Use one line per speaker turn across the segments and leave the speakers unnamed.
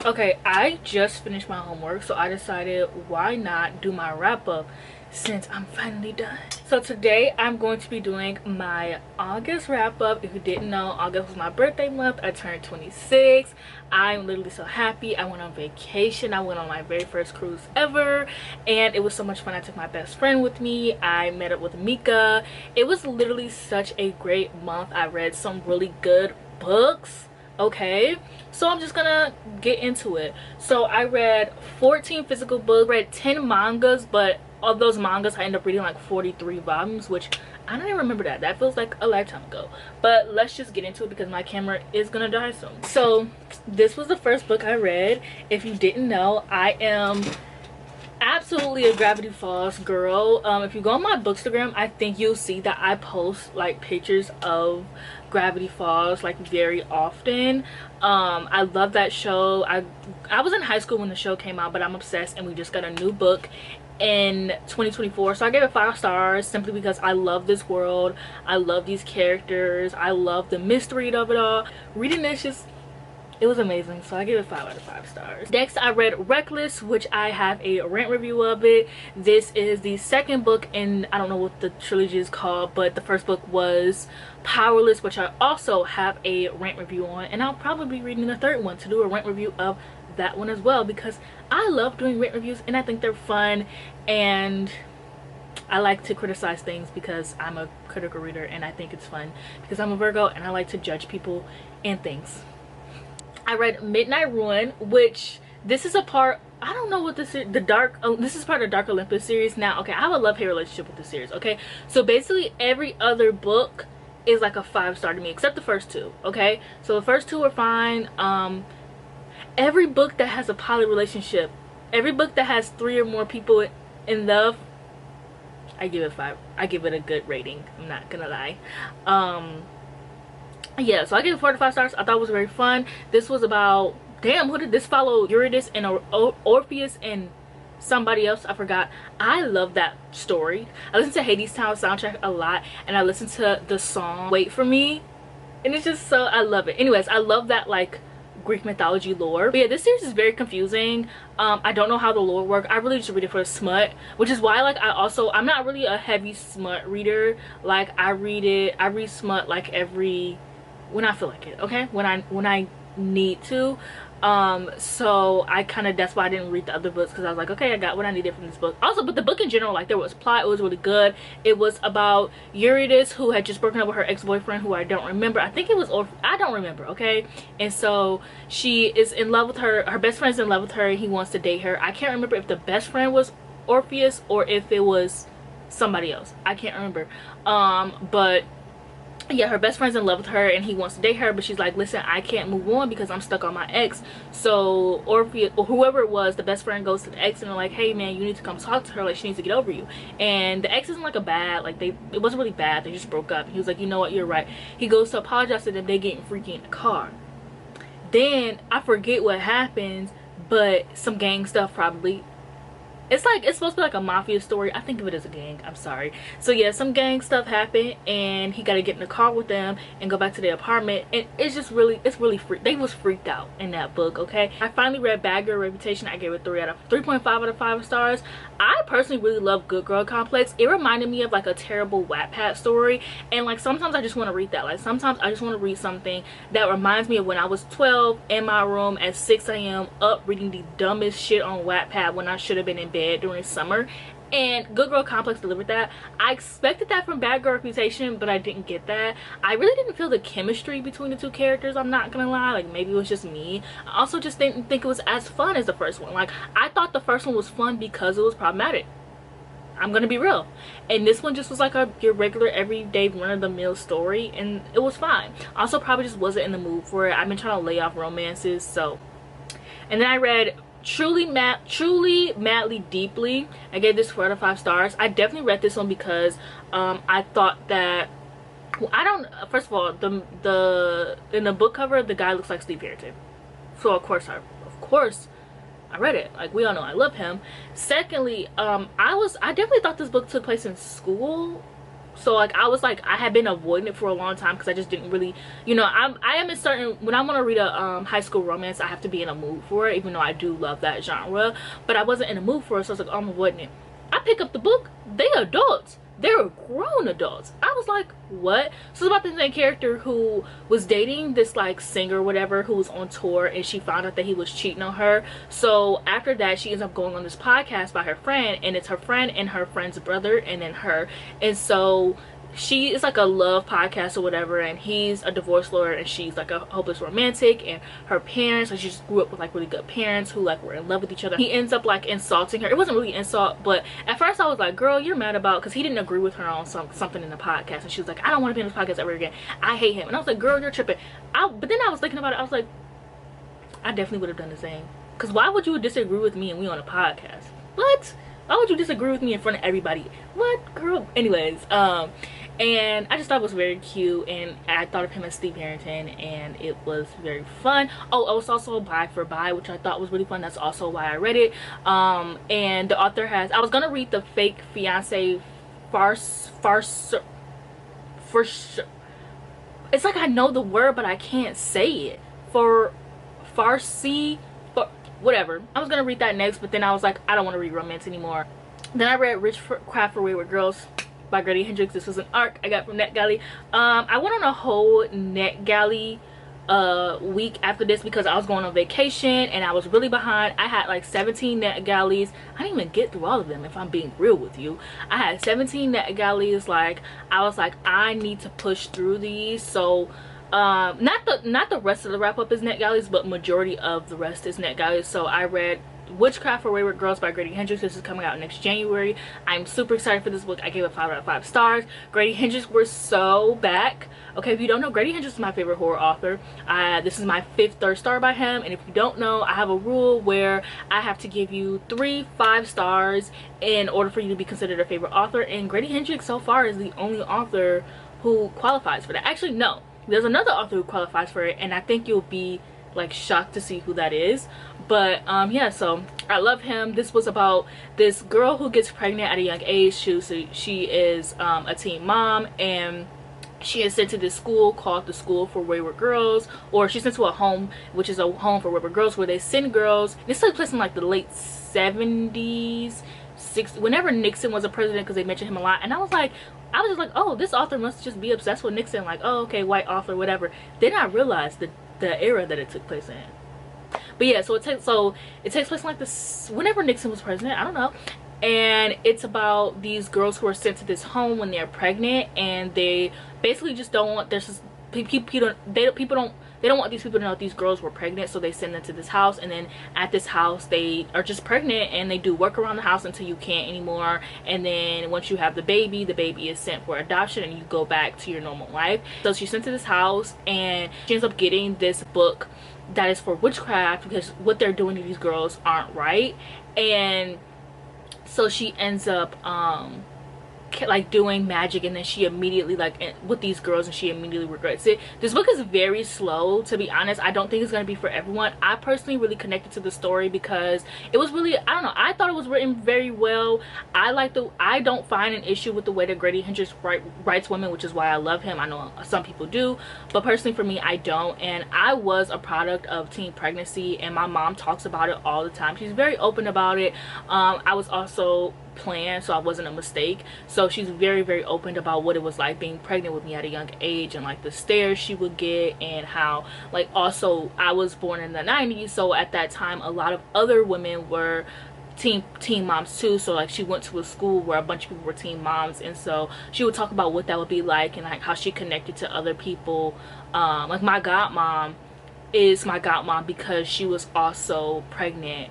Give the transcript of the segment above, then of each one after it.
Okay, I just finished my homework, so I decided why not do my wrap up since I'm finally done. So today I'm going to be doing my August wrap up. If you didn't know, August was my birthday month. I turned 26. I'm literally so happy. I went on vacation. I went on my very first cruise ever, and it was so much fun. I took my best friend with me. I met up with Mika. It was literally such a great month. I read some really good books. Okay, so I'm just gonna get into it. So I read 14 physical books, read 10 mangas, but of those mangas I ended up reading like 43 volumes, which I don't even remember. That feels like a lifetime ago. But let's just get into it because my camera is gonna die soon. So this was the first book I read. If you didn't know, I am absolutely a Gravity Falls girl. If you go on my Bookstagram, I think you'll see that I post like pictures of Gravity Falls like very often. I love that show. I was in high school when the show came out, but I'm obsessed, and we just got a new book in 2024, so I gave it 5 stars simply because I love this world. I love these characters. I love the mystery of it all. Reading this just, it was amazing, so I give it 5 out of 5 stars. Next, I read Reckless, which I have a rant review of it. This is the second book in, I don't know what the trilogy is called, but the first book was Powerless, which I also have a rant review on, and I'll probably be reading the third one to do a rant review of that one as well, because I love doing rant reviews and I think they're fun, and I like to criticize things because I'm a critical reader, and I think it's fun because I'm a Virgo and I like to judge people and things. I read Midnight Ruin, which this is a part, I don't know what this is, this is part of the Dark Olympus series. Now, okay, I have a love-hate relationship with this series, okay? So basically every other book is like a 5-star to me, except the first 2, okay? So the first 2 are fine. Every book that has a poly relationship, every book that has 3 or more people in love, I give it 5. I give it a good rating, I'm not gonna lie. Yeah, so I gave it 4 to 5 stars. I thought it was very fun. This was about, damn, who did this follow? Eurydice and Orpheus and somebody else, I forgot. I love that story. I listen to Hades Town soundtrack a lot, and I listen to the song Wait For Me, and it's just so, I love it. Anyways, I love that like Greek mythology lore. But yeah, this series is very confusing. I don't know how the lore works. I really just read it for the smut, which is why like I'm not really a heavy smut reader. Like I read smut like when I feel like it, okay, when I need to. So I kind of, that's why I didn't read the other books, because I was like, okay, I got what I needed from this book. Also, but the book in general, like there was plot, it was really good. It was about Eurydice, who had just broken up with her ex-boyfriend, who I don't remember. I think it was, or I don't remember, okay? And so she is in love with her best friend's in love with her, and he wants to date her. I can't remember if the best friend was Orpheus or if it was somebody else. I can't remember. But yeah, her best friend's in love with her and he wants to date her, but she's like, listen, I can't move on because I'm stuck on my ex. So Orpheus, or whoever it was, the best friend goes to the ex and they're like, hey man, you need to come talk to her, like she needs to get over you. And the ex isn't like a bad, like it wasn't really bad, they just broke up. He was like, you know what, you're right. He goes to apologize to them. They getting freaky in the car. Then I forget what happens, but some gang stuff probably. It's like, it's supposed to be like a mafia story. I think of it as a gang, I'm sorry. So yeah, some gang stuff happened and he got to get in the car with them and go back to their apartment, and it's just really, it's really they was freaked out in that book, okay? I finally read Bad Girl Reputation. I gave it 3.5 out of 5 stars. I personally really love Good Girl Complex. It reminded me of like a terrible Wattpad story, and like sometimes I just want to read that. Like sometimes I just want to read something that reminds me of when I was 12 in my room at 6 a.m. up reading the dumbest shit on Wattpad when I should have been in bed during summer. And Good Girl Complex delivered that. I expected that from Bad Girl Reputation, but I didn't get that. I really didn't feel the chemistry between the 2 characters, I'm not gonna lie. Like maybe it was just me. I also just didn't think it was as fun as the first one. Like I thought the first one was fun because it was problematic, I'm gonna be real, and this one just was like your regular everyday run-of-the-mill story, and it was fine. Also probably just wasn't in the mood for it. I've been trying to lay off romances. So, and then I read Truly Madly Deeply. I gave this 4 out of 5 stars. I definitely read this one because I thought that, well, I don't, first of all, the in the book cover the guy looks like Steve Harrington, so of course I read it. Like we all know I love him. Secondly, I definitely thought this book took place in school, So like I had been avoiding it for a long time because I just didn't really, you know, I am in certain, when I want to read a high school romance, I have to be in a mood for it, even though I do love that genre. But I wasn't in a mood for it, so I was like, oh, I'm avoiding it. I pick up the book, they adults. They're grown adults. I was like, what? So it's about the main character who was dating this like singer or whatever who was on tour, and she found out that he was cheating on her. So after that, she ends up going on this podcast by her friend, and it's her friend and her friend's brother and then her. And so she is like a love podcast or whatever, and he's a divorce lawyer and she's like a hopeless romantic, and her parents, like she just grew up with like really good parents who like were in love with each other. He ends up like insulting her. It wasn't really an insult, but at first I was like, girl, you're mad about, because he didn't agree with her on something in the podcast, and she was like, I don't want to be on this podcast ever again, I hate him. And I was like, girl, you're tripping. But then I was thinking about it, I was like, I definitely would have done the same, because why would you disagree with me and we on a podcast? What? Why would you disagree with me in front of everybody? What, girl? Anyways, and I just thought it was very cute, and I thought of him as Steve Harrington, and it was very fun. Oh, it was also a Buy for Buy, which I thought was really fun. That's also why I read it. And the author has, I was gonna read the fake fiance farce. It's like I know the word, but I can't say it. Whatever. I was gonna read that next, but then I was like, I don't want to read romance anymore. Then I read Craft for Wayward Girls by Grady Hendrix. This was an arc I got from NetGalley. I went on a whole NetGalley week after this because I was going on vacation and I was really behind. I had like 17 NetGalleys. I didn't even get through all of them, if I'm being real with you. I had 17 NetGalleys. Like, I was like, I need to push through these. So not the rest of the wrap up is NetGalleys, but majority of the rest is NetGalleys. So I read Witchcraft for Wayward Girls by Grady Hendrix. This is coming out next January. I'm super excited for this book. I gave it 5 out of 5 stars. Grady Hendrix, we're so back. Okay, if you don't know, Grady Hendrix is my favorite horror author. This is my 5th third star by him, and if you don't know, I have a rule where I have to give you 3 5 stars in order for you to be considered a favorite author, and Grady Hendrix so far is the only author who qualifies for that. Actually, no, there's another author who qualifies for it, and I think you'll be like shocked to see who that is. But yeah, so I love him. This was about this girl who gets pregnant at a young age. She is a teen mom, and she is sent to this school called the School for Wayward Girls, or she's sent to a home, which is a home for wayward girls, where they send girls. This took place in like the late 70s, 60s, whenever Nixon was a president, because they mentioned him a lot. And I was just like, oh, this author must just be obsessed with Nixon, like, oh, okay, white author, whatever. Then I realized the era that it took place in. But yeah, so it takes place in like this, whenever Nixon was president, I don't know. And it's about these girls who are sent to this home when they're pregnant, and they basically just don't want, there's just people they don't want these people to know these girls were pregnant, so they send them to this house, and then at this house they are just pregnant, and they do work around the house until you can't anymore. And then once you have the baby is sent for adoption, and you go back to your normal life. So she's sent to this house, and she ends up getting this book that is for witchcraft, because what they're doing to these girls aren't right. And so she ends up like doing magic, and then she immediately like with these girls, and she immediately regrets it. This book is very slow, to be honest. I don't think it's going to be for everyone. I personally really connected to the story because it was really, I don't know, I thought it was written very well. I don't find an issue with the way that Grady Hendrix writes women, which is why I love him. I know some people do, but personally for me, I don't. And I was a product of teen pregnancy, and my mom talks about it all the time. She's very open about it. I was also planned, so I wasn't a mistake. So she's very, very open about what it was like being pregnant with me at a young age, and like the stares she would get, and how like, also I was born in the 90s, so at that time a lot of other women were teen moms too. So like, she went to a school where a bunch of people were teen moms, and so she would talk about what that would be like, and like how she connected to other people. Like my godmom is my godmom because she was also pregnant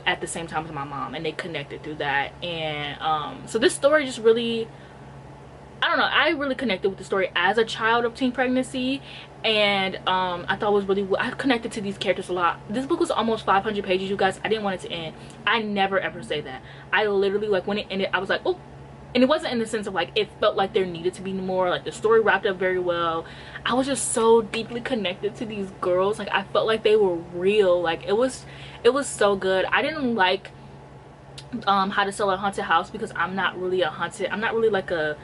at the same time as my mom, and they connected through that. And so this story just really, I don't know, I really connected with the story as a child of teen pregnancy. And I thought it was really, I connected to these characters a lot. This book was almost 500 pages, you guys. I didn't want it to end. I never ever say that. I literally, like, when it ended, I was like, oh. And it wasn't in the sense of like, it felt like there needed to be more, like the story wrapped up very well. I was just so deeply connected to these girls. Like, I felt like they were real. Like, it was so good. I didn't like How to Sell a Haunted House, because I'm not really like a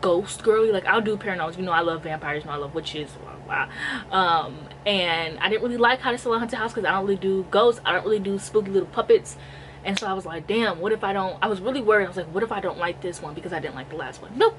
ghost girly. Like, I'll do paranormal, you know, I love vampires, you know, I love witches, blah, blah. And I didn't really like How to Sell a Haunted House because I don't really do ghosts, I don't really do spooky little puppets. And so I was like, damn, what if I don't, I was really worried. I was like, what if I don't like this one because I didn't like the last one? Nope,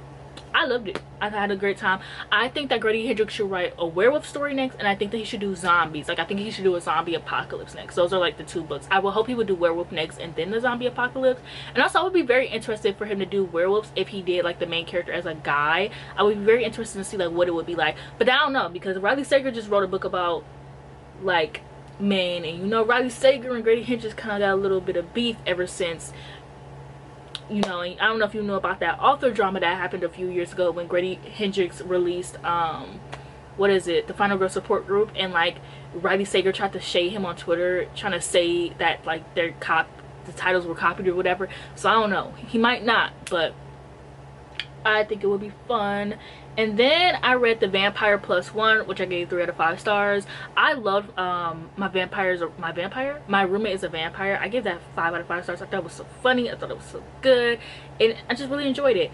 I loved it. I had a great time. I think that Grady Hendrix should write a werewolf story next, and I think that he should do zombies. Like, I think he should do a zombie apocalypse next. Those are like the 2 books. I will hope he would do werewolf next and then the zombie apocalypse. And also, I would be very interested for him to do werewolves if he did like the main character as a guy. I would be very interested to see like what it would be like. But I don't know, because Riley Sager just wrote a book about like men, and you know, Riley Sager and Grady Hendrix kind of got a little bit of beef ever since. You know, I don't know if you know about that author drama that happened a few years ago when Grady Hendrix released what is it, the Final Girl Support Group, and like Riley Sager tried to shade him on Twitter, trying to say that like the titles were copied or whatever. So I don't know, he might not, but I think it would be fun. And then I read The Vampire Plus One, which I gave 3 out of 5 stars. I love my roommate is a vampire. I gave that 5 out of 5 stars. I thought it was so funny, I thought it was so good, and I just really enjoyed it.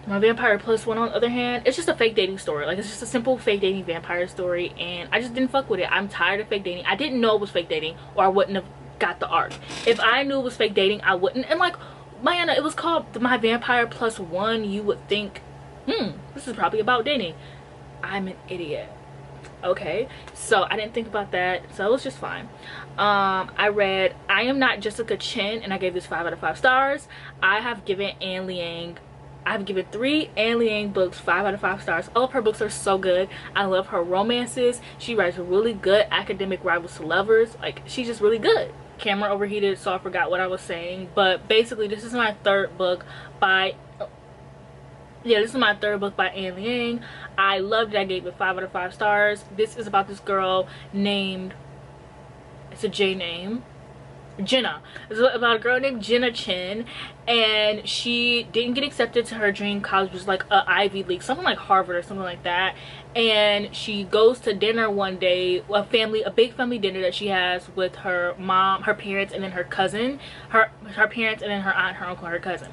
My Vampire Plus One, on the other hand, it's just a fake dating story. Like, it's just a simple fake dating vampire story, and I just didn't fuck with it. I'm tired of fake dating. I didn't know it was fake dating, or I wouldn't have got the arc. If I knew it was fake dating, I wouldn't. And like, Mayana, it was called My Vampire Plus One. You would think, this is probably about dating. I'm an idiot. Okay, so I didn't think about that, so it was just fine. I read I Am Not Jessica Chen, and I gave this 5 out of 5 stars. I have given 3 Anne Liang books 5 out of 5 stars. All of her books are so good. I love her romances. She writes really good academic rivals to lovers. Like, she's just really good. Camera overheated, so I forgot what I was saying, but basically this is my 3rd book by Anne Liang. I loved it. I gave it 5 out of 5 stars. This is about this girl named, it's a J name, Jenna. It's about a girl named Jenna Chen, and she didn't get accepted to her dream college, which was like a Ivy League, something like Harvard or something like that. And she goes to dinner one day, a big family dinner that she has with her mom, her parents, and then her cousin, her parents, and then her aunt, her uncle, her cousin.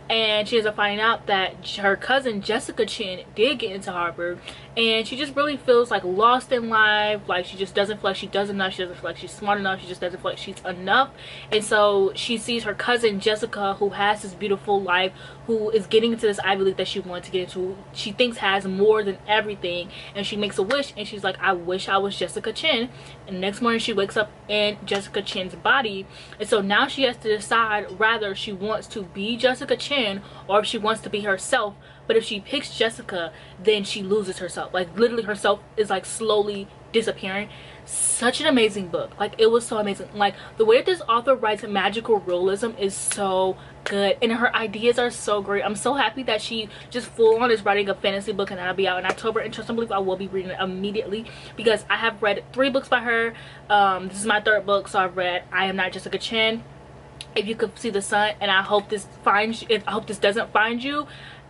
And she ends up finding out that her cousin Jessica Chen did get into Harvard, and she just really feels like lost in life. Like, she just doesn't feel like she does enough, she doesn't feel like she's smart enough, she just doesn't feel like she's enough. And so she sees her cousin Jessica, who has this beautiful life, who is getting into this Ivy League that she wanted to get into, she thinks has more than everything, and she makes a wish, and she's like, I wish I was Jessica Chen. And the next morning she wakes up in Jessica Chen's body, and so now she has to decide whether she wants to be Jessica Chen or if she wants to be herself. But if she picks Jessica, then she loses herself. Like, literally herself is like slowly disappearing. Such an amazing book. Like, it was so amazing. Like, the way that this author writes magical realism is so good, and her ideas are so great. I'm so happy that she just full on is writing a fantasy book, and that'll be out in October. And trust and believe I will be reading it immediately, because I have read 3 books by her. This is my 3rd book, so I've read I Am Not Jessica Chen, If You Could See the Sun, and I hope this doesn't find you.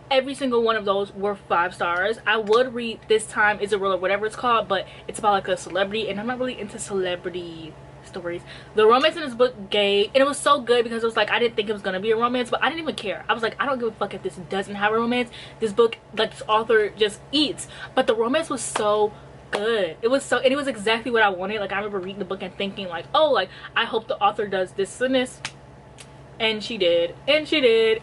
Every single one of those were 5 stars. I would read This Time Is a Real, or whatever it's called, but it's about like a celebrity, and I'm not really into celebrity stories. The romance in this book and it was so good, because it was like, I didn't think it was gonna be a romance, but I didn't even care. I was like, I don't give a fuck if this doesn't have a romance. This book, like, this author just eats. But the romance was so good. It was exactly what I wanted. Like, I remember reading the book and thinking like, oh, like, I hope the author does this and this. And she did,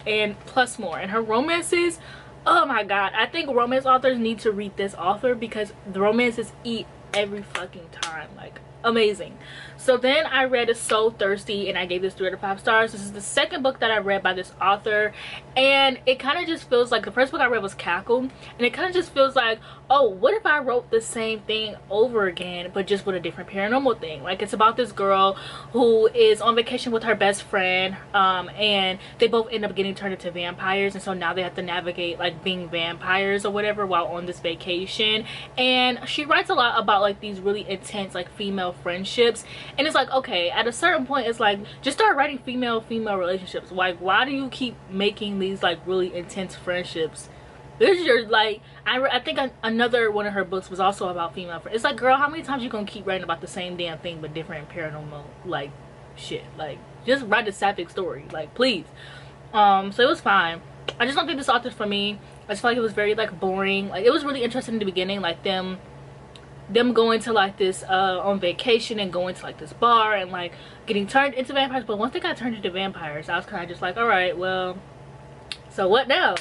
and plus more. And her romances, oh my god, I think romance authors need to read this author, because the romances eat every fucking time. Like, amazing. So then I read So Thirsty, and I gave this 3 out of 5 stars. This is the 2nd book that I read by this author, and it kind of just feels like, the first book I read was Cackle, and it kind of just feels like, oh, what if I wrote the same thing over again, but just with a different paranormal thing. Like, it's about this girl who is on vacation with her best friend, and they both end up getting turned into vampires, and so now they have to navigate like being vampires or whatever while on this vacation. And she writes a lot about like these really intense like female friendships, and it's like, okay, at a certain point it's like, just start writing female relationships. Like, why do you keep making these like really intense friendships? This is your, like, I think another one of her books was also about female friends. It's like, girl, how many times you gonna keep writing about the same damn thing but different paranormal like shit. Like, just write a sapphic story, like, please. So it was fine. I just don't think this author's for me. I just feel like it was very like boring. Like, it was really interesting in the beginning, like them going to like this on vacation and going to like this bar and like getting turned into vampires. But once they got turned into vampires, I was kind of just like, all right, well, so what now,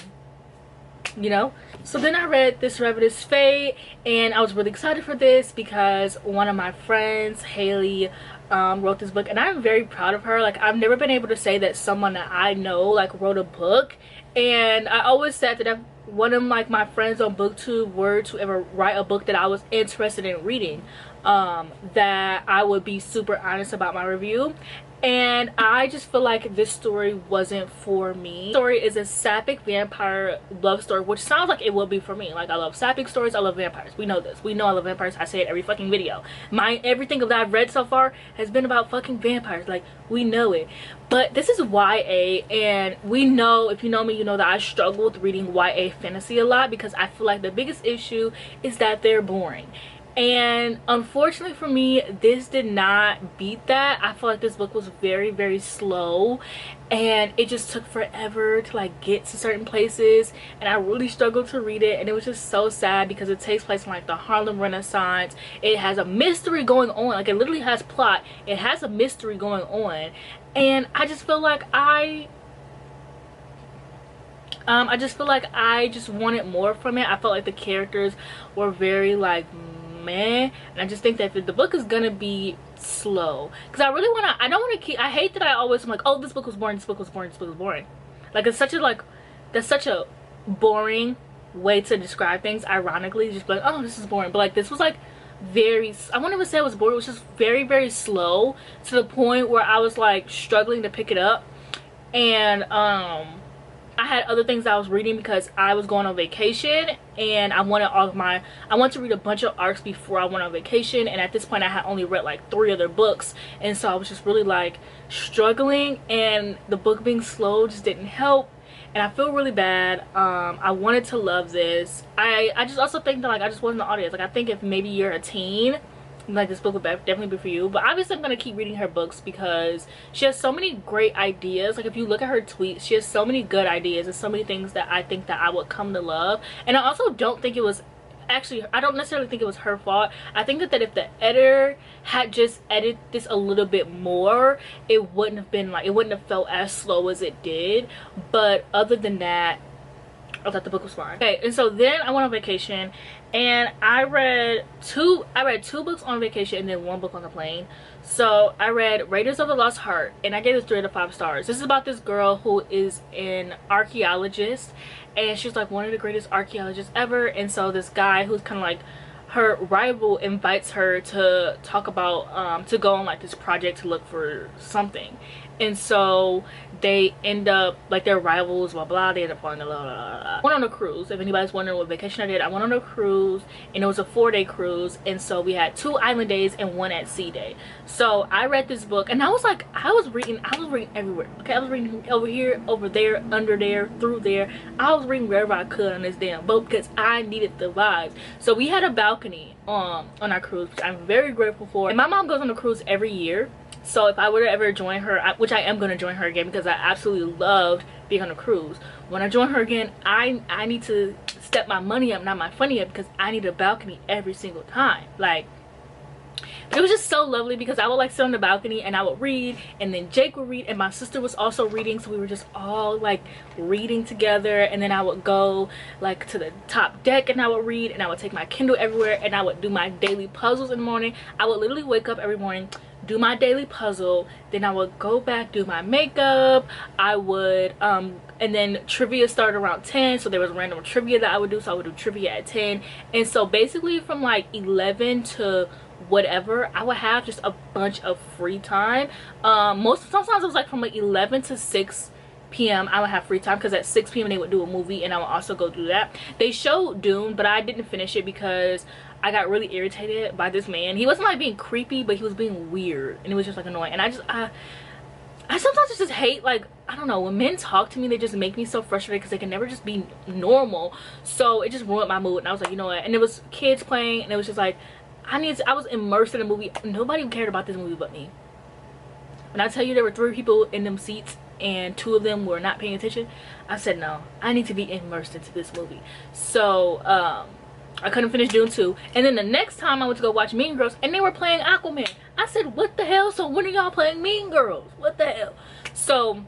you know? So then I read this Rous Fate, and I was really excited for this because one of my friends, Haley, wrote this book, and I'm very proud of her. Like, I've never been able to say that someone that I know like wrote a book, and I always said that if one of like my friends on BookTube were to ever write a book that I was interested in reading, that I would be super honest about my review. And I just feel like this story wasn't for me. The story is a sapphic vampire love story, which sounds like it will be for me. Like, I love sapphic stories, I love vampires. We know this. We know I love vampires. I say it every fucking video. Everything that I've read so far has been about fucking vampires. Like, we know it. But this is YA, and we know, if you know me, you know that I struggle with reading YA fantasy a lot because I feel like the biggest issue is that they're boring. And unfortunately for me, this did not beat that. I feel like this book was very, very slow, and it just took forever to like get to certain places, and I really struggled to read it. And it was just so sad because it takes place in like the Harlem Renaissance. It has a mystery going on. Like, it literally has plot. It has a mystery going on, and I just feel like I just wanted more from it. I felt like the characters were very like meh, and I just think that if the book is gonna be slow, because I really want to, I don't want to keep, I hate that I always am like, oh, this book was boring, this book was boring, this book was boring. Like, it's such a like, that's such a boring way to describe things, ironically, just like, oh, this is boring. But like, this was like very, I won't even say it was boring, it was just very, very slow to the point where I was like struggling to pick it up. And I had other things I was reading because I was going on vacation, and I wanted to read a bunch of arcs before I went on vacation, and at this point I had only read like 3 other books, and so I was just really like struggling, and the book being slow just didn't help, and I feel really bad. I wanted to love this. I just also think that like I just wasn't the audience. Like, I think if maybe you're a teen, like, this book would definitely be for you. But obviously I'm gonna keep reading her books because she has so many great ideas. Like, if you look at her tweets, she has so many good ideas and so many things that I think that I would come to love. And I also don't think it was, actually, I don't necessarily think it was her fault. I think that if the editor had just edited this a little bit more, it wouldn't have been like, it wouldn't have felt as slow as it did. But other than that, I thought the book was fine. Okay, and so then I went on vacation, and I read two books on vacation and then 1 book on the plane. So I read Raiders of the Lost Heart, and I gave it 3 out of 5 stars. This is about this girl who is an archaeologist, and she's like one of the greatest archaeologists ever. And so this guy who's kind of like her rival invites her to talk about to go on like this project to look for something. And so they end up like, they're rivals, blah blah, they end up falling in love, blah, blah, blah. I went on a cruise. If anybody's wondering what vacation I did, I went on a cruise, and it was a 4-day cruise, and so we had 2 island days and 1 at sea day. So I read this book, and I was like, I was reading everywhere. Okay, I was reading over here, over there, under there, through there. I was reading wherever I could on this damn boat because I needed the vibes. So we had a balcony on our cruise, which I'm very grateful for. And my mom goes on a cruise every year. So if I were to ever join her, which I am going to join her again because I absolutely loved being on a cruise. When I join her again, I need to step my money up, not my funny up, because I need a balcony every single time. Like, it was just so lovely because I would like sit on the balcony and I would read, and then Jake would read, and my sister was also reading, so we were just all like reading together. And then I would go like to the top deck and I would read, and I would take my Kindle everywhere, and I would do my daily puzzles in the morning. I would literally wake up every morning, do my daily puzzle, then I would go back, do my makeup. I would and then trivia started around 10, so there was random trivia that I would do, so I would do trivia at 10. And so basically from like 11 to whatever, I would have just a bunch of free time. Sometimes it was like from like 11 to 6 p.m. I would have free time because at 6 p.m. they would do a movie, and I would also go do that. They showed Dune, but I didn't finish it because I got really irritated by this man. He wasn't like being creepy, but he was being weird, and it was just like annoying. And I sometimes just hate, like, I don't know, when men talk to me, they just make me so frustrated because they can never just be normal. So it just ruined my mood, and I was like, you know what? And it was kids playing, and it was just like, I was immersed in a movie. Nobody cared about this movie but me. When I tell you there were 3 people in them seats and 2 of them were not paying attention, I said no, I need to be immersed into this movie. So I couldn't finish Dune 2. And then the next time I went to go watch Mean Girls and they were playing Aquaman. I said, what the hell? So when are y'all playing Mean Girls? What the hell? So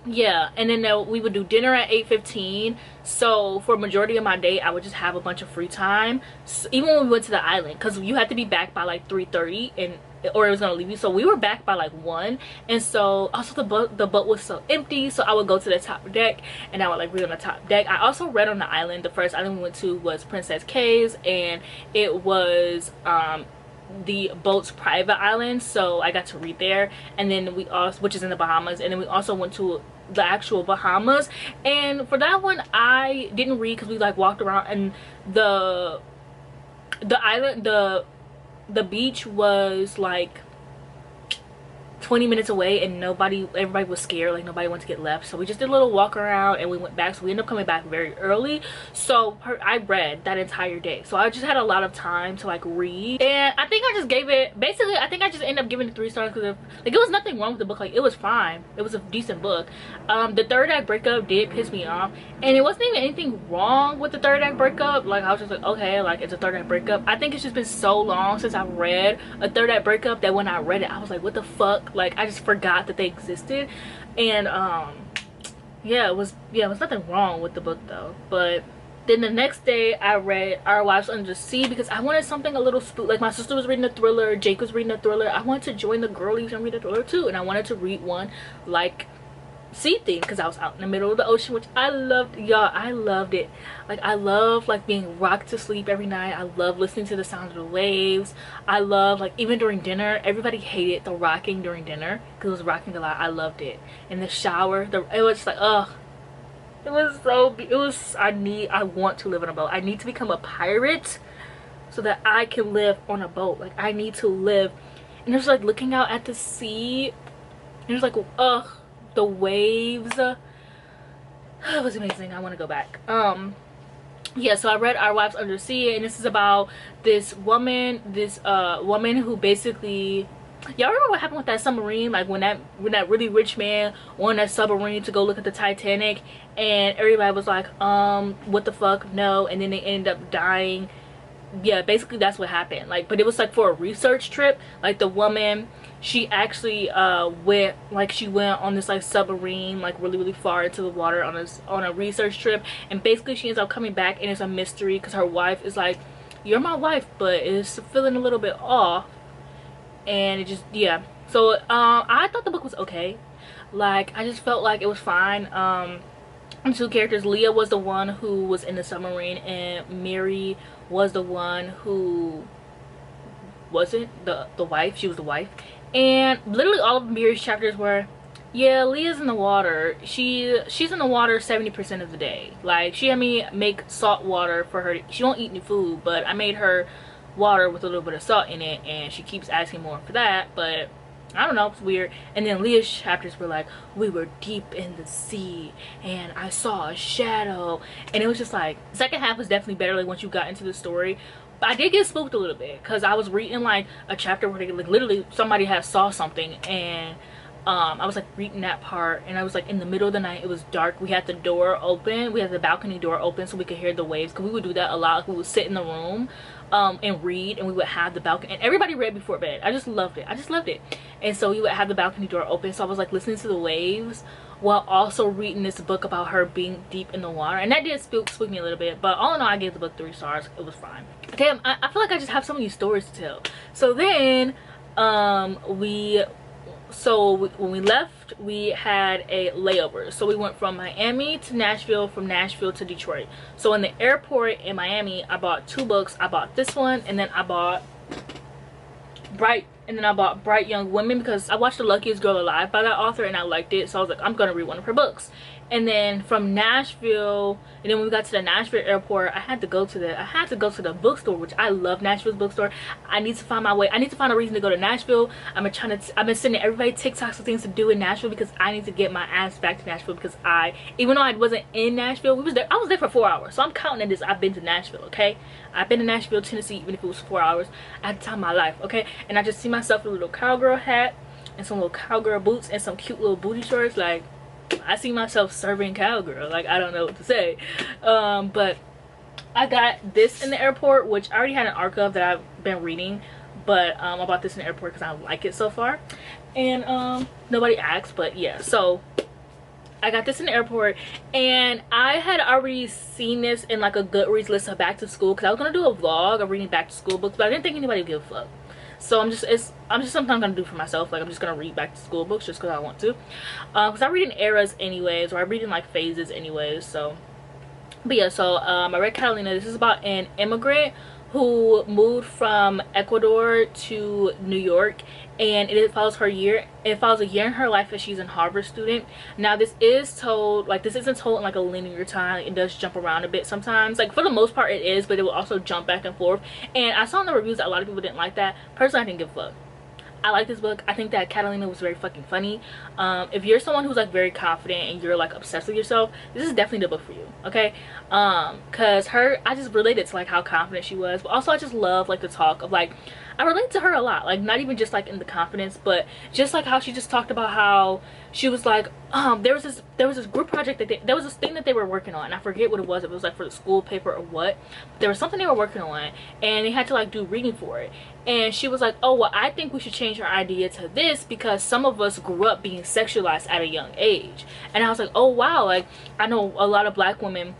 yeah, and then we would do dinner at 8:15. So for a majority of my day I would just have a bunch of free time. So even when we went to the island, because you had to be back by like 3:30 and or it was gonna leave you, so we were back by like 1. And so also the boat was so empty, so I would go to the top deck and I would like read on the top deck. I also read on the island. The first island we went to was Princess Caves, and it was the boat's private island, so I got to read there. And then we also, which is in the Bahamas, and then we also went to the actual Bahamas, and for that one I didn't read because we like walked around, and the island, the beach was like 20 minutes away, and everybody was scared, like nobody wanted to get left, so we just did a little walk around and we went back. So we ended up coming back very early, so I read that entire day, so I just had a lot of time to like read. And I think I just gave it, basically I think I just ended up giving it 3 stars because like it was nothing wrong with the book, like it was fine, it was a decent book. The third act breakup did piss me off, and it wasn't even anything wrong with the third act breakup. Like I was just like, okay, like it's a third act breakup. I think it's just been so long since I read a third act breakup that when I read it I was like, what the fuck, like I just forgot that they existed. And yeah, it was nothing wrong with the book though. But then the next day I read Our Wives Under the Sea because I wanted something a little spook. Like my sister was reading a thriller, Jake was reading a thriller, I wanted to join the girlies and read a thriller too, and I wanted to read one like sea thing because I was out in the middle of the ocean, which I loved. Y'all, I loved it. Like I love like being rocked to sleep every night. I love listening to the sound of the waves. I love like even during dinner, everybody hated the rocking during dinner because it was rocking a lot. I loved it. In the shower, it was just like, ugh, it was so, it was, I want to live on a boat. I need to become a pirate so that I can live on a boat. Like I need to live, and just like looking out at the sea, and it's like, ugh, the waves, it was amazing. I want to go back. Yeah, so I read Our Wives Under the Sea, and this is about this woman who basically, y'all remember what happened with that submarine, like when that really rich man won that submarine to go look at the Titanic, and everybody was like, what the fuck, no, and then they ended up dying. Yeah, basically that's what happened. Like, but it was like for a research trip. Like the woman, she actually went on this like submarine like really far into the water on a research trip, and basically she ends up coming back, and it's a mystery because her wife is like, you're my wife, but it's feeling a little bit off. And it just, yeah, so I thought the book was okay. Like I just felt like it was fine. And 2 characters, Leah was the one who was in the submarine, and Mary was the one who wasn't the wife. She was the wife. And literally all of Mary's chapters were, yeah, Leah's in the water. She's in the water 70% of the day. Like she had me make salt water for her. She don't eat any food, but I made her water with a little bit of salt in it, and she keeps asking more for that, but I don't know, it's weird. And then Leah's chapters were like, we were deep in the sea and I saw a shadow, and it was just like, the second half was definitely better like once you got into the story. But I did get spooked a little bit because I was reading like a chapter where they, like literally somebody had saw something, and I was like reading that part, and I was like in the middle of the night, it was dark, we had the door open, we had the balcony door open so we could hear the waves, because we would do that a lot. Like, we would sit in the room and read, and we would have the balcony, and everybody read before bed. I just loved it. And so we would have the balcony door open, so I was like listening to the waves while also reading this book about her being deep in the water, and that did spook me a little bit. But all in all, I gave the book 3 stars. It was fine. Okay, I feel like I just have so many stories to tell. So then when we left, we had a layover. So we went from Miami to Nashville, from Nashville to Detroit. So in the airport in Miami, I bought 2 books. I bought this one, and then I bought Bright Young Women because I watched The Luckiest Girl Alive by that author and I liked it, so I was like, I'm gonna read one of her books. And then from Nashville, and then when we got to the Nashville airport, I had to go to the bookstore, which I love. Nashville's bookstore. I need to find my way. I need to find a reason to go to Nashville. I've been sending everybody TikToks of things to do in Nashville because I need to get my ass back to Nashville, because even though I wasn't in Nashville, I was there for 4 hours, so I'm counting this. I've been to Nashville, okay? I've been to Nashville, Tennessee, even if it was 4 hours. I had the time of my life, okay? And I just see myself in a little cowgirl hat and some little cowgirl boots and some cute little booty shorts. Like, I see myself serving cowgirl. Like, I don't know what to say. But I got this in the airport, which I already had an arc of that I've been reading, but I bought this in the airport because I like it so far. And nobody asked, but yeah, so I got this in the airport, and I had already seen this in like a Goodreads list of back to school, because I was gonna do a vlog of reading back to school books, but I didn't think anybody would give a fuck. So I'm just something I'm gonna do for myself. Like, I'm just gonna read back to school books just because I want to, because I read in eras anyways, or I read in like phases anyways. So, but yeah, so I read Catalina. This is about an immigrant who moved from Ecuador to New York, and it follows her year. It follows a year in her life as she's a Harvard student. Now, this is told, like, this isn't told in like a linear time. It does jump around a bit sometimes. Like, for the most part it is, but it will also jump back and forth. And I saw in the reviews that a lot of people didn't like that. Personally, I didn't give a fuck. I like this book. I think that Catalina was very fucking funny. If you're someone who's like very confident and you're like obsessed with yourself, this is definitely the book for you, okay? Because I just related to like how confident she was, but also I just love like the talk of like, I relate to her a lot, like not even just like in the confidence, but just like how she just talked about how she was like, there was this group project that there was this thing that they were working on, and I forget what it was. It was like for the school paper or what, but there was something they were working on, and they had to like do reading for it. And she was like, oh, well, I think we should change our idea to this, because some of us grew up being sexualized at a young age. And I was like, oh wow, like I know a lot of black women,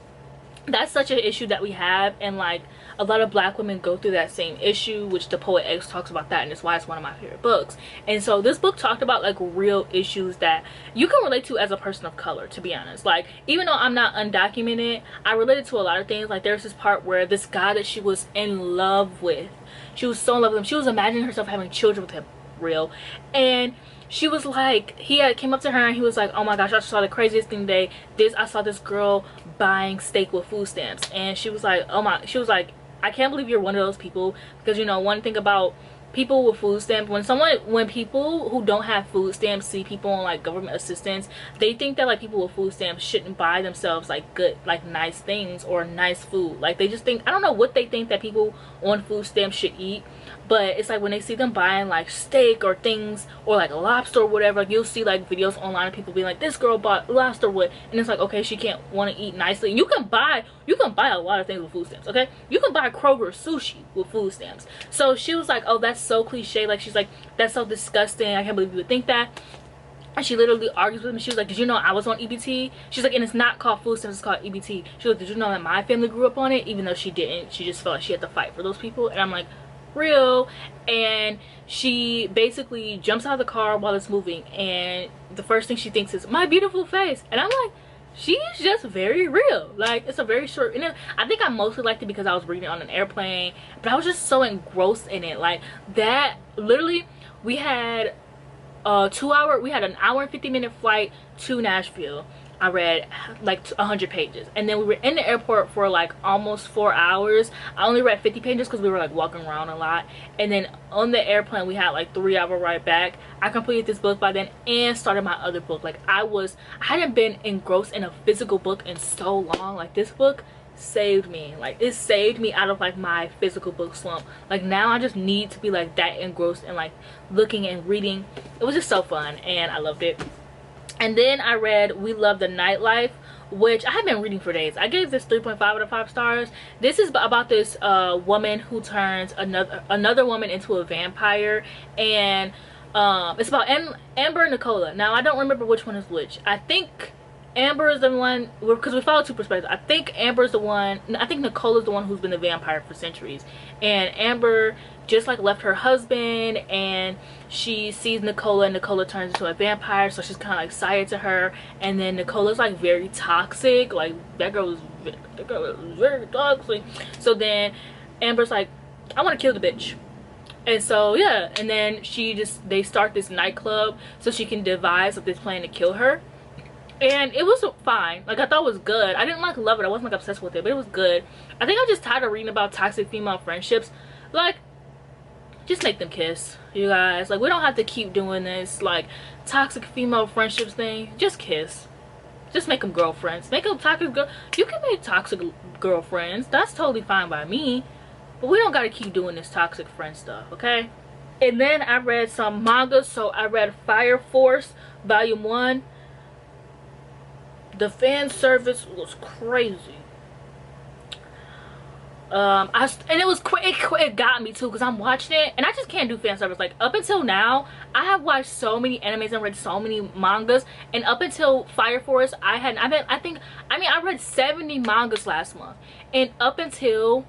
that's such an issue that we have, and like a lot of black women go through that same issue, which the poet X talks about that, and that's why it's one of my favorite books. And so this book talked about like real issues that you can relate to as a person of color, to be honest. Like, even though I'm not undocumented, I related to a lot of things. Like, there's this part where this guy that she was in love with, she was so in love with him, she was imagining herself having children with him, real. And she was like, came up to her and he was like, oh my gosh, I saw the craziest thing today. I saw this girl buying steak with food stamps. And she was like, she was like, I can't believe you're one of those people. Because, you know, one thing about people with food stamps, when people who don't have food stamps see people on like government assistance, they think that like people with food stamps shouldn't buy themselves like good, like nice things or nice food. Like, they just think, I don't know what they think that people on food stamps should eat, but it's like when they see them buying like steak or things, or like lobster or whatever, like, you'll see like videos online of people being like, this girl bought lobster with, and it's like, okay, she can't want to eat nicely. You can buy a lot of things with food stamps, okay? You can buy Kroger sushi with food stamps. So she was like, oh, that's so cliche. Like, she's like, that's so disgusting, I can't believe you would think that. And she literally argues with me. She was like, did you know I was on EBT? She's like, and it's not called food stamps, it's called EBT. She was like, did you know that my family grew up on it? Even though she didn't, she just felt like she had to fight for those people. And I'm like, real. And she basically jumps out of the car while it's moving, and the first thing she thinks is, my beautiful face. And I'm like, she's just very real. Like, it's a very short, and I think I mostly liked it because I was reading it on an airplane, but I was just so engrossed in it. Like, that literally, we had an hour and 50-minute flight to Nashville. I read like 100 pages, and then we were in the airport for like almost 4 hours. I only read 50 pages because we were like walking around a lot, and then on the airplane we had like 3-hour ride back. I completed this book by then and started my other book. Like, I hadn't been engrossed in a physical book in so long. Like, this book saved me. Like, it saved me out of like my physical book slump. Like, now I just need to be like that engrossed and like looking and reading. It was just so fun, and I loved it. And then I read We Love the Nightlife, which I have been reading for days. I gave this 3.5 out of 5 stars. This is about this woman who turns another woman into a vampire, and it's about Amber and Nicola. Now, I don't remember which one is which. I think Amber is the one, because we follow two perspectives. I think Amber is the one, I think Nicole is the one who's been a vampire for centuries, and Amber just like left her husband, and she sees Nicola, and Nicola turns into a vampire, so she's kind of like excited to her. And then Nicola's like very toxic. Like, that girl is very toxic. So then Amber's like, I want to kill the bitch. And so yeah, and then they start this nightclub so she can devise this plan to kill her. And it was fine. Like, I thought it was good. I didn't like love it, I wasn't like obsessed with it, but it was good. I think I'm just tired of reading about toxic female friendships. Like, just make them kiss, you guys. Like, we don't have to keep doing this like toxic female friendships thing. Just kiss. Just make them girlfriends. Make them toxic girl. You can make toxic girlfriends, that's totally fine by me, but we don't gotta keep doing this toxic friend stuff, okay? And then I read some manga. So I read Fire Force Volume 1. The fan service was crazy. And it was it got me too, because I'm watching it and I just can't do fan service. Like, up until now I have watched so many animes and read so many mangas, and up until Fire Force I read 70 mangas last month, and up until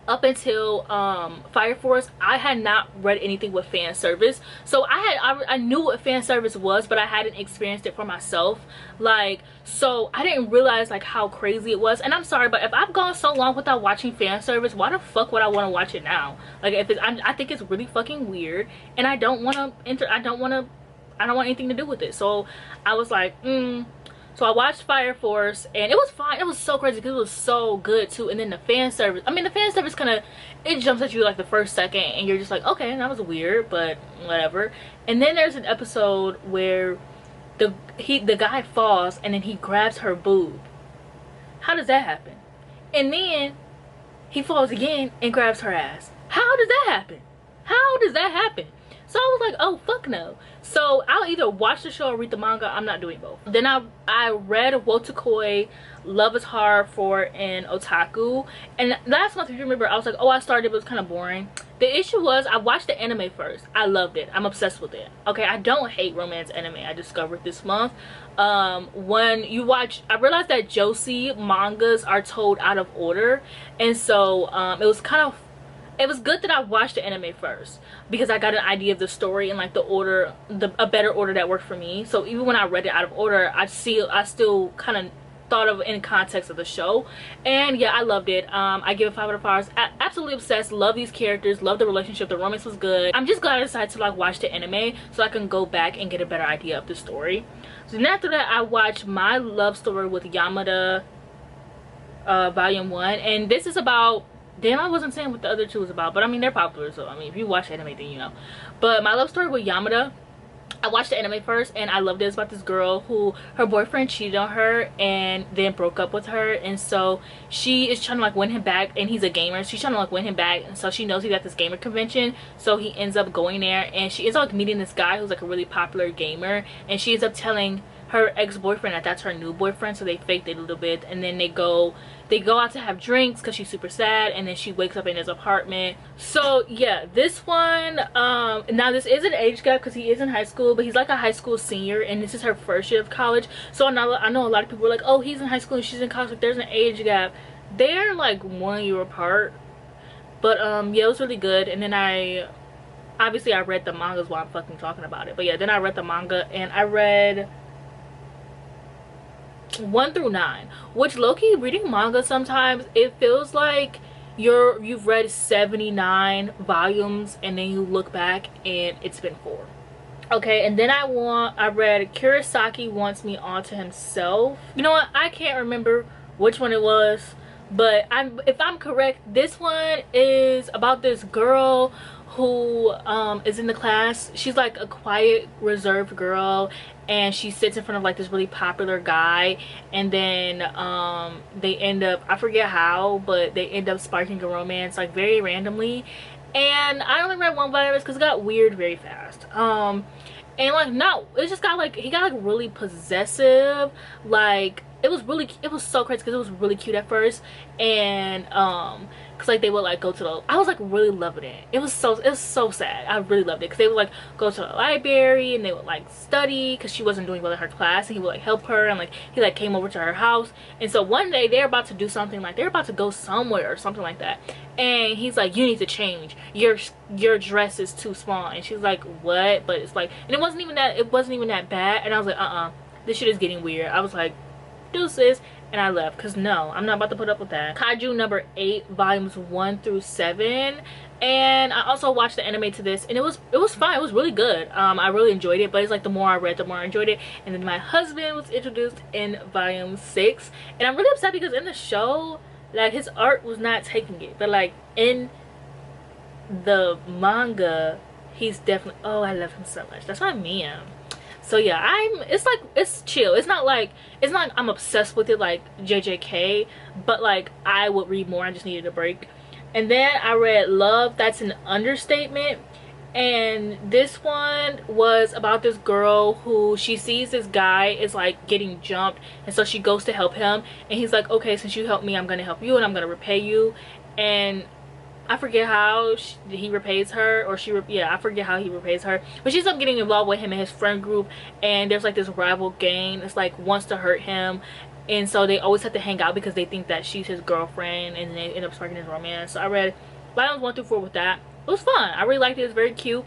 Fire Force I had not read anything with fan service. So I knew what fan service was, but I hadn't experienced it for myself. Like, so I didn't realize like how crazy it was. And I'm sorry, but if I've gone so long without watching fan service, why the fuck would I want to watch it now? Like, if I think it's really fucking weird, and I don't want anything to do with it. So I was like, So I watched Fire Force, and it was fine. It was so crazy because it was so good too. And then the fan service, the fan service kind of, it jumps at you like the first second, and you're just like, okay, that was weird, but whatever. And then there's an episode where the guy falls, and then he grabs her boob. How does that happen? And then he falls again and grabs her ass. How does that happen? How does that happen? So I was like, oh fuck no. So I'll either watch the show or read the manga. I'm not doing both. Then I read Wotakoi, Love is Hard for an Otaku. And last month, if you remember, I was like, oh, I started, but it was kind of boring. The issue was I watched the anime first. I loved it. I'm obsessed with it. Okay, I don't hate romance anime. I discovered this month. When you watch, I realized that Josie mangas are told out of order. And so it was good that I watched the anime first, because I got an idea of the story and like the order, a better order that worked for me. So even when I read it out of order, I still kind of thought of it in context of the show. And yeah, I loved it. I give it 5 out of 5. Absolutely obsessed. Love these characters. Love the relationship. The romance was good. I'm just glad I decided to like watch the anime so I can go back and get a better idea of the story. So then after that, I watched My Love Story with Yamada, Volume 1, and this is about, damn, I wasn't saying what the other two was about, but I mean, they're popular, so I mean, if you watch anime, then you know. But My Love Story with Yamada, I watched the anime first, and I loved it. It's about this girl who, her boyfriend cheated on her and then broke up with her, and so she is trying to like win him back, and he's a gamer. She's trying to like win him back, and so she knows he's at this gamer convention, so he ends up going there, and she ends up like meeting this guy who's like a really popular gamer, and she ends up telling her ex-boyfriend that that's her new boyfriend, so they faked it a little bit, and then they go out to have drinks because she's super sad, and then she wakes up in his apartment. So yeah, this one, now this is an age gap because he is in high school, but he's like a high school senior, and this is her first year of college. So I know a lot of people are like, oh, he's in high school and she's in college, like there's an age gap. They're like 1 year apart. But yeah, it was really good. And then I read the mangas while I'm fucking talking about it. But yeah, then I read the manga, and I read 1 through 9, which low-key, reading manga sometimes it feels like you've read 79 volumes and then you look back and it's been 4. Okay, and then I read Kurosaki Wants Me All to Himself. You know what, I can't remember which one it was, but if I'm correct, this one is about this girl who is in the class. She's like a quiet, reserved girl, and she sits in front of like this really popular guy, and then they end up, I forget how, but they end up sparking a romance like very randomly. And I only read 1 volume because it got weird very fast. And like, no, it just got like, he got like really possessive. Like, it was so crazy because it was really cute at first, and because like they would like go to the, I was like really loving it. It was so sad. I really loved it because they would like go to the library and they would like study because she wasn't doing well in her class, and he would like help her, and like he like came over to her house. And so one day they're about to do something, like they're about to go somewhere or something like that, and he's like, you need to change, your dress is too small. And she's like, what? But it's like, and it wasn't even that bad. And I was like, this shit is getting weird. I was like, deuces, and I left because no, I'm not about to put up with that. Kaiju number 8, volumes 1 through 7. And I also watched the anime to this, and it was fine. It was really good. I really enjoyed it, but it's like the more I read, the more I enjoyed it. And then my husband was introduced in volume 6, and I'm really upset because in the show, like, his art was not taking it, but like in the manga, he's definitely, oh, I love him so much. That's what I mean. So yeah, it's chill. It's not like I'm obsessed with it like JJK, but like I would read more. I just needed a break. And then I read Love That's an Understatement, And this one was about this girl who she sees this guy is like getting jumped, and so she goes to help him, and he's like, okay, since you helped me, I'm gonna help you and I'm gonna repay you. And I forget how he repays her, or yeah, I forget how he repays her, but she's up getting involved with him and his friend group, and there's like this rival gang that's like wants to hurt him, and so they always have to hang out because they think that she's his girlfriend, and they end up sparking his romance. So I read volumes 1 through 4 with that. It was fun. I really liked it. It's very cute.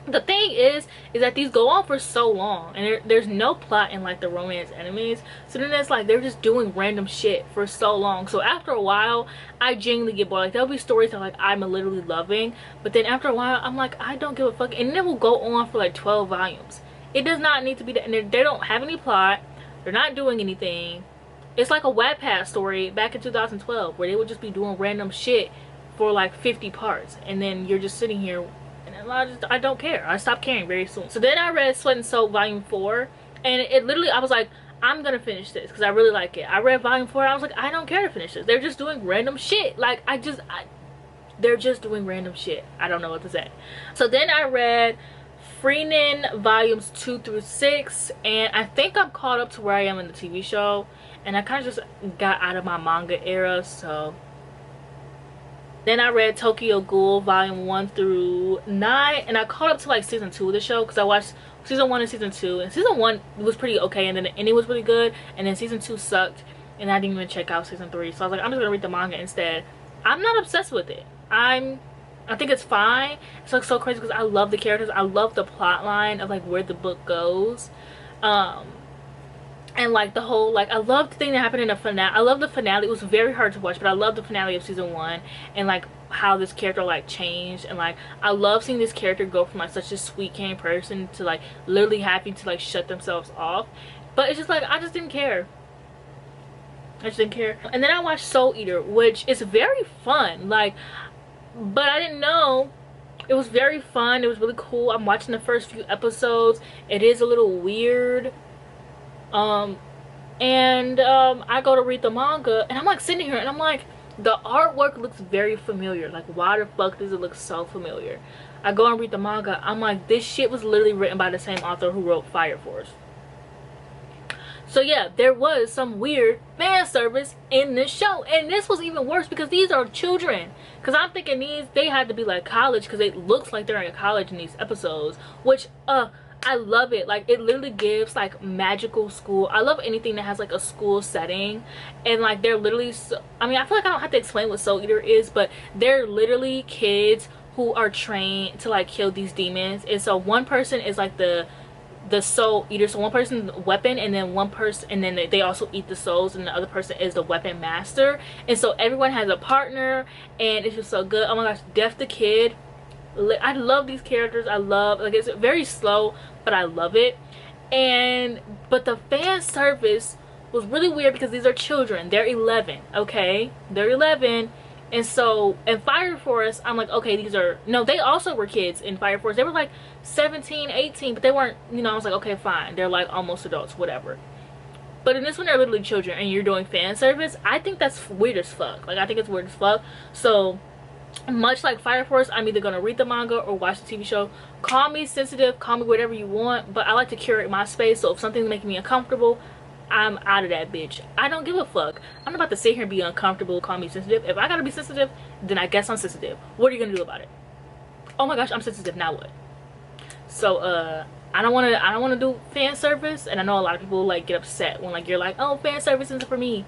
The thing is that these go on for so long, and there's no plot in like the romance enemies, so then it's like they're just doing random shit for so long. So after a while, I genuinely get bored. Like there'll be stories that like I'm literally loving, but then after a while I'm like, I don't give a fuck, and then it will go on for like 12 volumes. It does not need to be that, and they don't have any plot. They're not doing anything. It's like a Wattpad story back in 2012 where they would just be doing random shit for like 50 parts, and then you're just sitting here, and I don't care. I stopped caring very soon. So then I read Sweat and Soap volume 4, and it literally, I was like, I'm gonna finish this because I really like it. I read volume 4, I was like, I don't care to finish this. They're just doing random shit. Like they're just doing random shit. I don't know what to say. So then I read Freenin volumes 2 through 6, and I think I'm caught up to where I am in the TV show, and I kind of just got out of my manga era. So then I read Tokyo Ghoul volume 1 through 9, and I caught up to like season 2 of the show because I watched season 1 and season 2, and season 1 was pretty okay, and then the ending was really good, and then season 2 sucked, and I didn't even check out season 3. So I was like, I'm just gonna read the manga instead. I'm not obsessed with it. I think it's fine. It's like so crazy because I love the characters. I love the plot line of like where the book goes. And like the whole, like, I love the thing that happened in the finale. I love the finale. It was very hard to watch, but I love the finale of season 1, and like how this character like changed, and like I love seeing this character go from like such a sweet, kind person to like literally having to like shut themselves off. But it's just like I just didn't care. I just didn't care. And then I watched Soul Eater, which is very fun. Like, but I didn't know. It was very fun. It was really cool. I'm watching the first few episodes. It is a little weird. I go to read the manga, and I'm like sitting here and I'm like, the artwork looks very familiar. Like, why the fuck does it look so familiar? I go and read the manga. I'm like, this shit was literally written by the same author who wrote Fire Force. So yeah, there was some weird fan service in this show, and this was even worse because these are children. Because I'm thinking they had to be like college, because it looks like they're in college in these episodes, which I love it. Like, it literally gives like magical school. I love anything that has like a school setting, and like they're literally I mean, I feel like I don't have to explain what Soul Eater is, but they're literally kids who are trained to like kill these demons. And so one person is like the Soul Eater, so one person's weapon, and then one person, and then they also eat the souls, and the other person is the weapon master. And so everyone has a partner, and it's just so good. Oh my gosh, Death the Kid, I love these characters. I love, like, it's very slow, but I love it. But the fan service was really weird because these are children. They're 11, okay? They're 11. And so in Fire Force, I'm like, okay, these are, no, they also were kids in Fire Force. They were like 17, 18, but they weren't, you know, I was like, okay, fine. They're like almost adults, whatever. But in this one, they're literally children, and you're doing fan service. I think that's weird as fuck. Like, I think it's weird as fuck. So much like Fire Force, I'm either gonna read the manga or watch the TV show. Call me sensitive, call me whatever you want, but I like to curate my space. So if something's making me uncomfortable, I'm out of that bitch. I don't give a fuck. I'm not about to sit here and be uncomfortable, call me sensitive. If I gotta be sensitive, then I guess I'm sensitive. What are you gonna do about it? Oh my gosh, I'm sensitive, now what? So I don't wanna do fan service, and I know a lot of people like get upset when like you're like, oh, fan service isn't for me.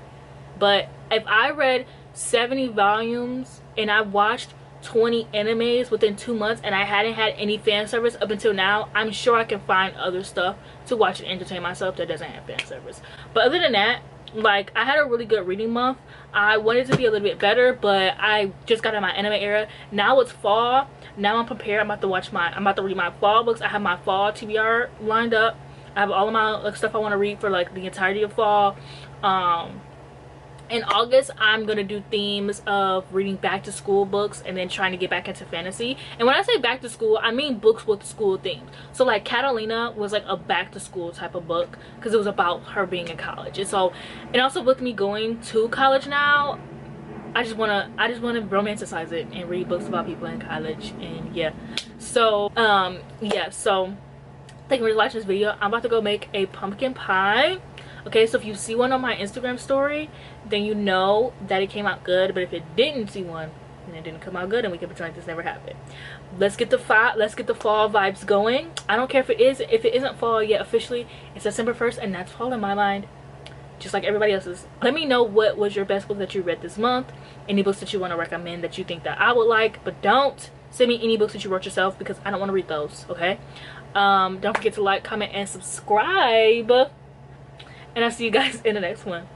But if I read 70 volumes and I watched 20 animes within 2 months and I hadn't had any fan service up until now, I'm sure I can find other stuff to watch and entertain myself that doesn't have fan service. But other than that, like, I had a really good reading month. I wanted to be a little bit better, but I just got in my anime era. Now it's fall. Now I'm prepared. I'm about to read my fall books. I have my fall TBR lined up. I have all of my like stuff I want to read for like the entirety of fall. In August, I'm gonna do themes of reading back to school books and then trying to get back into fantasy. And when I say back to school, I mean books with school themes. So like Catalina was like a back to school type of book because it was about her being in college. And so, and also with me going to college now, I just wanna romanticize it and read books about people in college. And yeah, so So yeah, so thank you for watching this video. I'm about to go make a pumpkin pie. Okay, so if you see one on my Instagram story, then you know that it came out good. But if it didn't see one, then it didn't come out good, and we can pretend like this never happened. Let's get the fall vibes going. I don't care if it isn't fall yet officially. It's December 1st, and that's fall in my mind, just like everybody else's. Let me know what was your best book that you read this month. Any books that you want to recommend that you think that I would like, but don't send me any books that you wrote yourself, because I don't want to read those. Okay, don't forget to like, comment, and subscribe, and I'll see you guys in the next one.